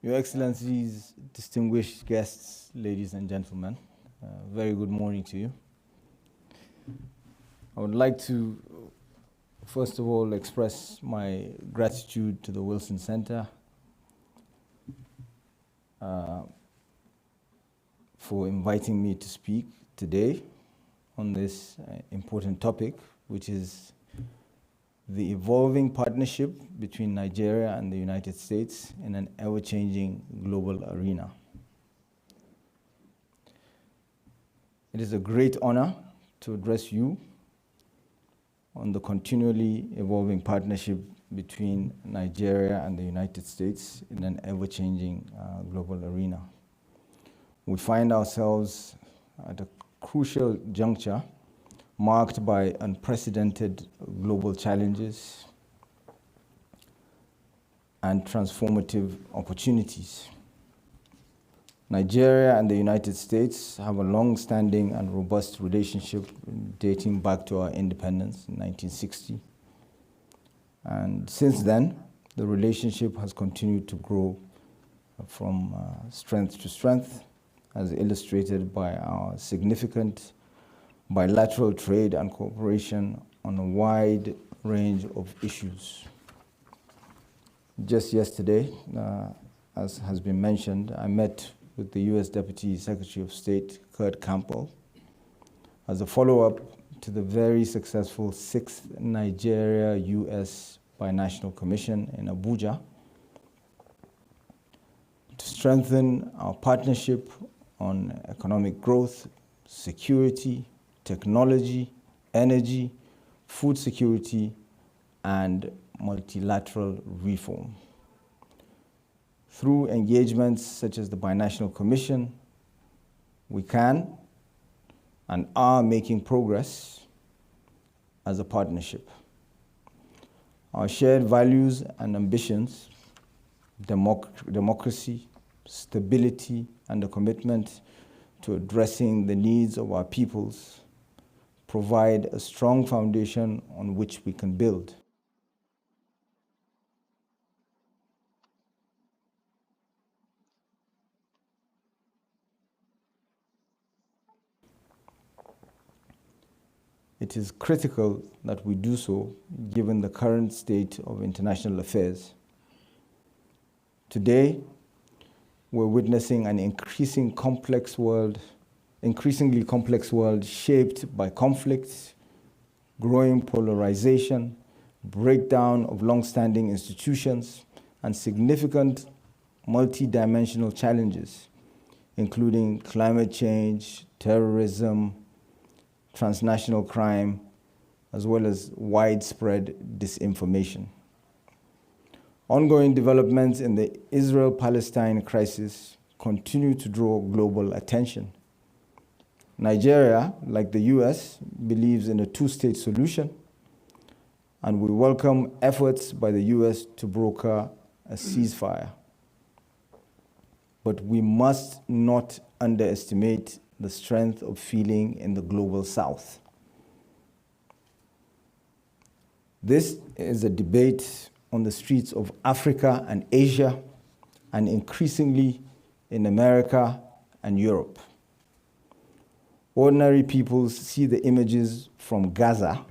Your Excellencies, distinguished guests, ladies and gentlemen, very good morning to you. I would like to, first of all, express my gratitude to the Wilson Center for inviting me to speak today on this important topic, which is the evolving partnership between Nigeria and the United States in an ever-changing global arena. It is a great honor to address you on the continually evolving partnership between Nigeria and the United States in an ever-changing global arena. We find ourselves at a crucial juncture marked by unprecedented global challenges and transformative opportunities. Nigeria and the United States have a long-standing and robust relationship dating back to our independence in 1960. And since then, the relationship has continued to grow from strength to strength, as illustrated by our significant bilateral trade and cooperation on a wide range of issues. Just yesterday, as has been mentioned, I met with the U.S. Deputy Secretary of State, Kurt Campbell, as a follow-up to the very successful 6th Nigeria-U.S. Binational Commission in Abuja to strengthen our partnership on economic growth, security, technology, energy, food security, and multilateral reform. Through engagements such as the Binational Commission, we can and are making progress as a partnership. Our shared values and ambitions, democracy, stability, and a commitment to addressing the needs of our peoples provide a strong foundation on which we can build. It is critical that we do so given the current state of international affairs. Today, we're witnessing an increasingly complex world shaped by conflicts, growing polarization, breakdown of long-standing institutions, and significant multidimensional challenges, including climate change, terrorism, transnational crime, as well as widespread disinformation. Ongoing developments in the Israel-Palestine crisis continue to draw global attention. Nigeria, like the US, believes in a two-state solution, and we welcome efforts by the US to broker a ceasefire. But we must not underestimate the strength of feeling in the global South. This is a debate on the streets of Africa and Asia, and increasingly in America and Europe. Ordinary people see the images from Gaza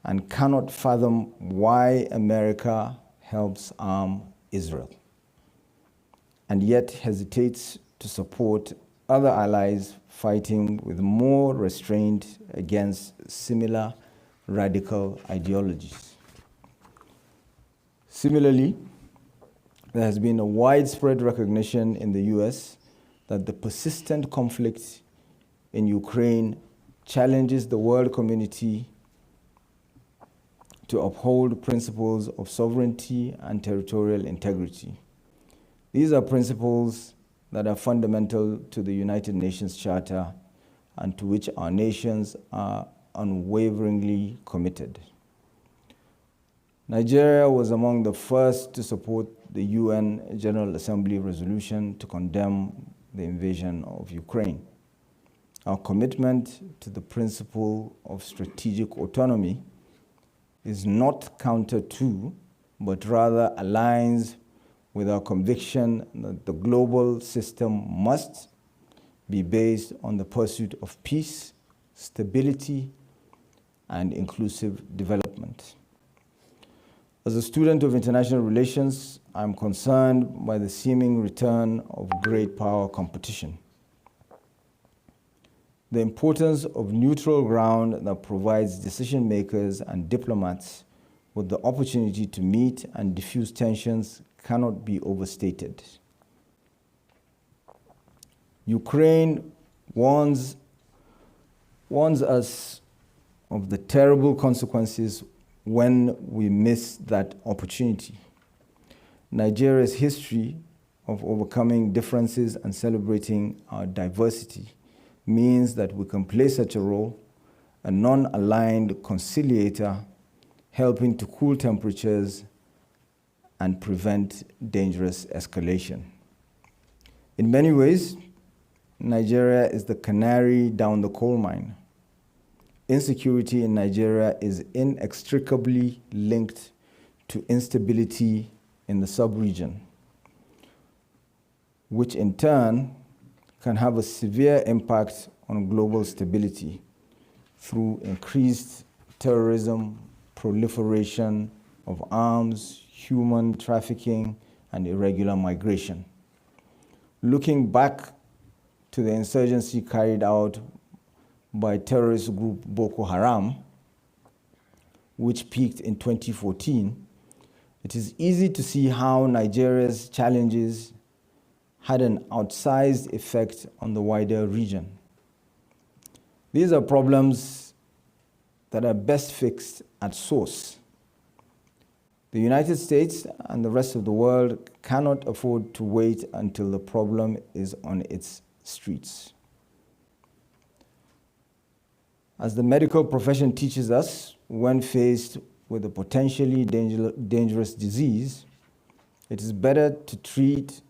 and cannot fathom why America helps arm Israel, and yet hesitates to support other allies fighting with more restraint against similar radical ideologies. Similarly, there has been a widespread recognition in the US that the persistent conflict in Ukraine challenges the world community to uphold principles of sovereignty and territorial integrity. These are principles that are fundamental to the United Nations Charter and to which our nations are unwaveringly committed. Nigeria was among the first to support the UN General Assembly resolution to condemn the invasion of Ukraine. Our commitment to the principle of strategic autonomy is not counter to, but rather aligns with our conviction that the global system must be based on the pursuit of peace, stability, and inclusive development. As a student of international relations, I'm concerned by the seeming return of great power competition. The importance of neutral ground that provides decision makers and diplomats with the opportunity to meet and diffuse tensions cannot be overstated. Ukraine warns us of the terrible consequences when we miss that opportunity. Nigeria's history of overcoming differences and celebrating our diversity means that we can play such a role, a non-aligned conciliator, helping to cool temperatures and prevent dangerous escalation. In many ways, Nigeria is the canary down the coal mine. Insecurity in Nigeria is inextricably linked to instability in the sub-region, which in turn can have a severe impact on global stability through increased terrorism, proliferation of arms, human trafficking, and irregular migration. Looking back to the insurgency carried out by terrorist group Boko Haram, which peaked in 2014, it is easy to see how Nigeria's challenges had an outsized effect on the wider region. These are problems that are best fixed at source. The United States and the rest of the world cannot afford to wait until the problem is on its streets. As the medical profession teaches us, when faced with a potentially dangerous disease, it is better to treat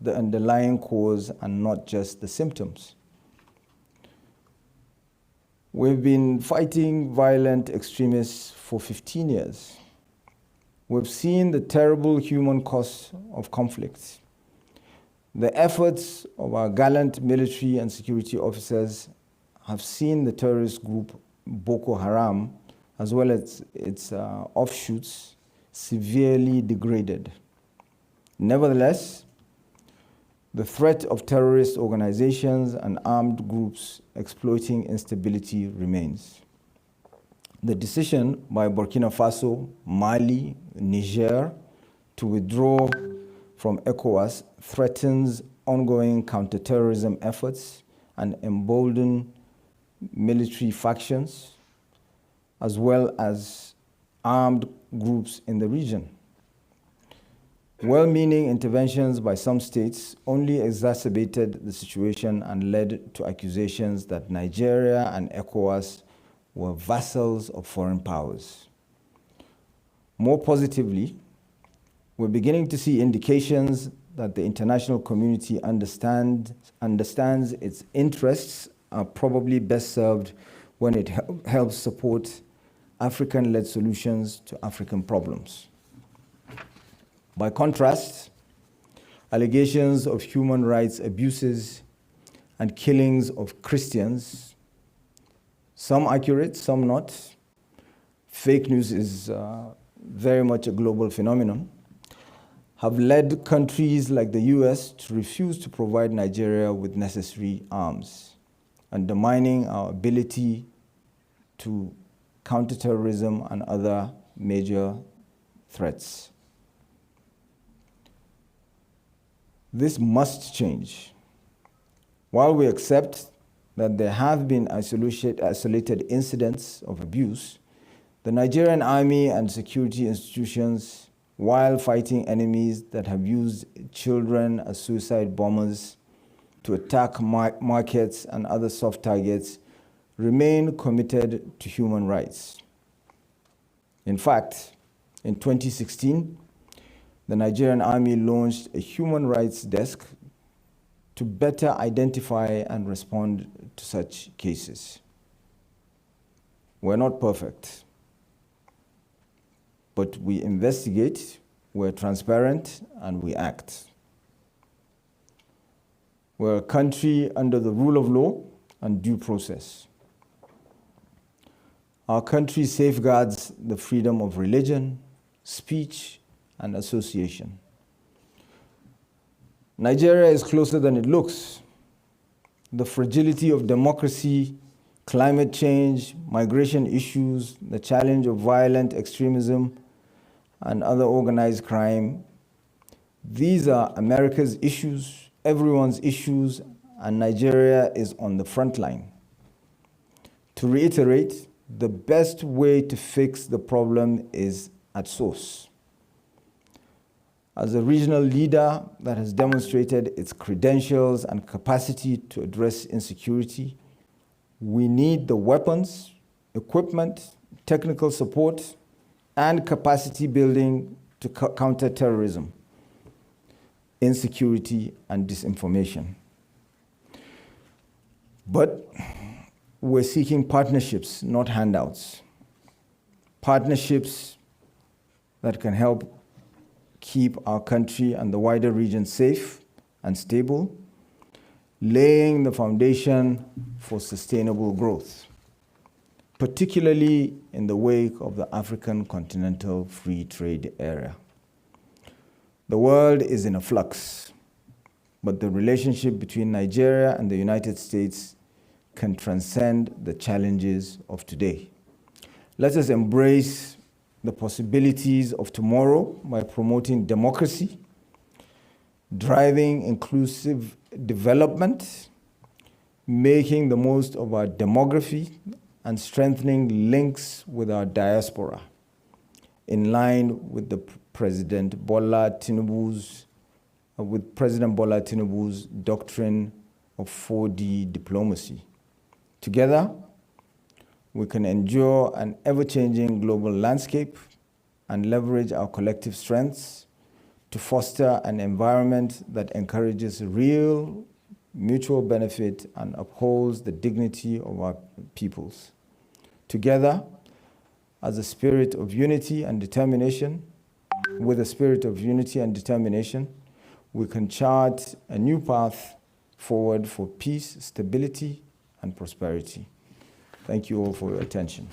the underlying cause and not just the symptoms. We've been fighting violent extremists for 15 years. We've seen the terrible human cost of conflict. The efforts of our gallant military and security officers have seen the terrorist group Boko Haram, as well as its offshoots, severely degraded. Nevertheless, the threat of terrorist organizations and armed groups exploiting instability remains. The decision by Burkina Faso, Mali, Niger to withdraw from ECOWAS threatens ongoing counterterrorism efforts and embolden military factions, as well as armed groups in the region. Well-meaning interventions by some states only exacerbated the situation and led to accusations that Nigeria and ECOWAS were vassals of foreign powers. More positively, we're beginning to see indications that the international community understands its interests are probably best served when it helps support African-led solutions to African problems. By contrast, allegations of human rights abuses and killings of Christians, some accurate, some not, fake news is very much a global phenomenon, have led countries like the US to refuse to provide Nigeria with necessary arms, undermining our ability to counter terrorism and other major threats. This must change. While we accept that there have been isolated incidents of abuse, the Nigerian army and security institutions, while fighting enemies that have used children as suicide bombers to attack markets and other soft targets, remain committed to human rights. In fact, in 2016, the Nigerian army launched a human rights desk to better identify and respond to such cases. We're not perfect, but we investigate, we're transparent, and we act. We're a country under the rule of law and due process. Our country safeguards the freedom of religion, speech, and association. Nigeria is closer than it looks. The fragility of democracy, climate change, migration issues, the challenge of violent extremism, and other organized crime, these are America's issues, everyone's issues, and Nigeria is on the front line. To reiterate, the best way to fix the problem is at source. As a regional leader that has demonstrated its credentials and capacity to address insecurity, we need the weapons, equipment, technical support, and capacity building to counter terrorism, insecurity, and disinformation. But we're seeking partnerships, not handouts. Partnerships that can help keep our country and the wider region safe and stable, laying the foundation for sustainable growth, particularly in the wake of the African Continental Free Trade Area. The world is in a flux, but the relationship between Nigeria and the United States can transcend the challenges of today. Let us embrace the possibilities of tomorrow by promoting democracy, driving inclusive development, making the most of our demography, and strengthening links with our diaspora, in line with President Bola Tinubu's doctrine of 4D diplomacy. Together, we can endure an ever-changing global landscape and leverage our collective strengths to foster an environment that encourages real mutual benefit and upholds the dignity of our peoples. Together, as a spirit of unity and determination, with a spirit of unity and determination, we can chart a new path forward for peace, stability, and prosperity. Thank you all for your attention.